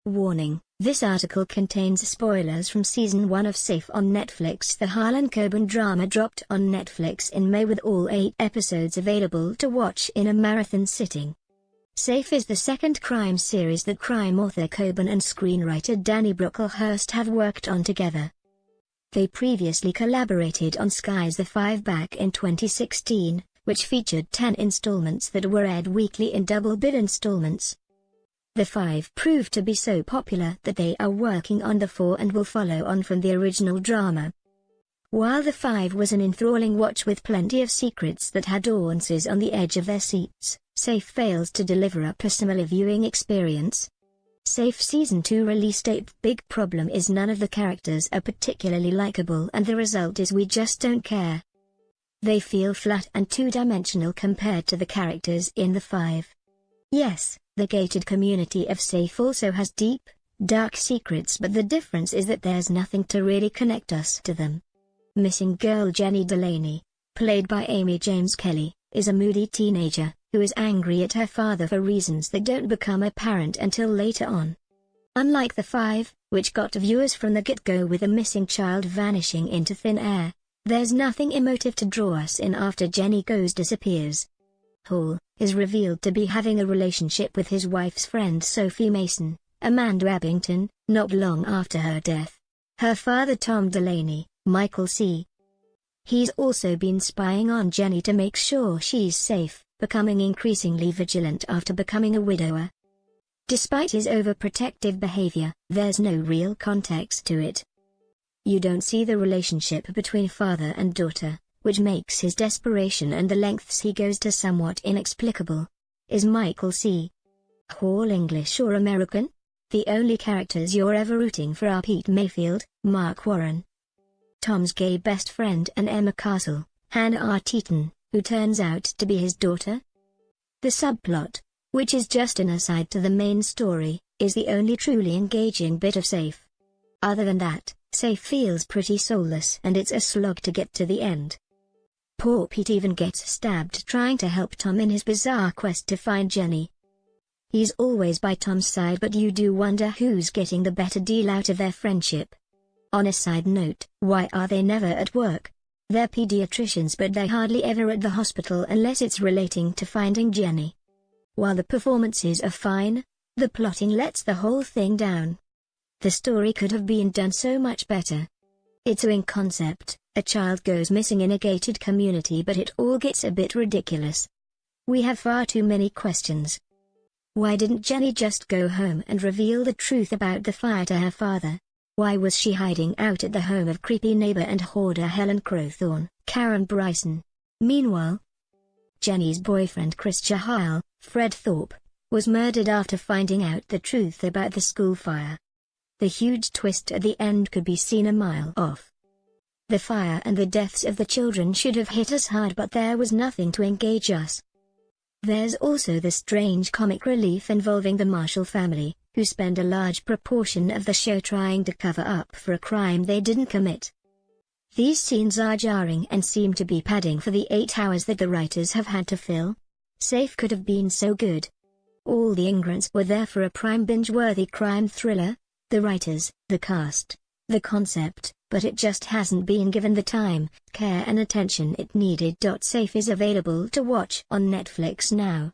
Warning: this article contains spoilers from Season 1 of Safe on Netflix. The Harlan Coben drama dropped on Netflix in May with all 8 episodes available to watch in a marathon sitting. Safe is the second crime series that crime author Coben and screenwriter Danny Brocklehurst have worked on together. They previously collaborated on Sky's The Five back in 2016, which featured 10 installments that were aired weekly in double-bill installments. The Five proved to be so popular that they are working on the 4 and will follow on from the original drama. While The Five was an enthralling watch with plenty of secrets that had audiences on the edge of their seats, Safe fails to deliver up a similar viewing experience. Safe Season 2 release date. Big problem is none of the characters are particularly likable, and the result is we just don't care. They feel flat and two-dimensional compared to the characters in The Five. Yes, the gated community of Safe also has deep, dark secrets, but the difference is that there's nothing to really connect us to them. Missing girl Jenny Delaney, played by Amy James Kelly, is a moody teenager who is angry at her father for reasons that don't become apparent until later on. Unlike The Five, which got viewers from the get-go with a missing child vanishing into thin air, there's nothing emotive to draw us in after Jenny disappears. Hall is revealed to be having a relationship with his wife's friend Sophie Mason, Amanda Abington, not long after her death. Her father Tom Delaney, Michael C. He's also been spying on Jenny to make sure she's safe, becoming increasingly vigilant after becoming a widower. Despite his overprotective behavior, there's no real context to it. You don't see the relationship between father and daughter, which makes his desperation and the lengths he goes to somewhat inexplicable. Is Michael C. Hall English or American? The only characters you're ever rooting for are Pete Mayfield, Mark Warren, Tom's gay best friend, and Emma Castle, Hannah R. Teton, who turns out to be his daughter. The subplot, which is just an aside to the main story, is the only truly engaging bit of Safe. Other than that, Safe feels pretty soulless and it's a slog to get to the end. Poor Pete even gets stabbed trying to help Tom in his bizarre quest to find Jenny. He's always by Tom's side, but you do wonder who's getting the better deal out of their friendship. On a side note, why are they never at work? They're pediatricians, but they're hardly ever at the hospital unless it's relating to finding Jenny. While the performances are fine, the plotting lets the whole thing down. The story could have been done so much better. It's a wing concept, a child goes missing in a gated community, but it all gets a bit ridiculous. We have far too many questions. Why didn't Jenny just go home and reveal the truth about the fire to her father? Why was she hiding out at the home of creepy neighbor and hoarder Helen Crowthorne, Karen Bryson? Meanwhile, Jenny's boyfriend Chris Chahal, Fred Thorpe, was murdered after finding out the truth about the school fire. The huge twist at the end could be seen a mile off. The fire and the deaths of the children should have hit us hard, but there was nothing to engage us. There's also the strange comic relief involving the Marshall family, who spend a large proportion of the show trying to cover up for a crime they didn't commit. These scenes are jarring and seem to be padding for the 8 hours that the writers have had to fill. Safe could have been so good. All the ingredients were there for a prime binge-worthy crime thriller: the writers, the cast, the concept, but it just hasn't been given the time, care and attention it needed. Safe is available to watch on Netflix now.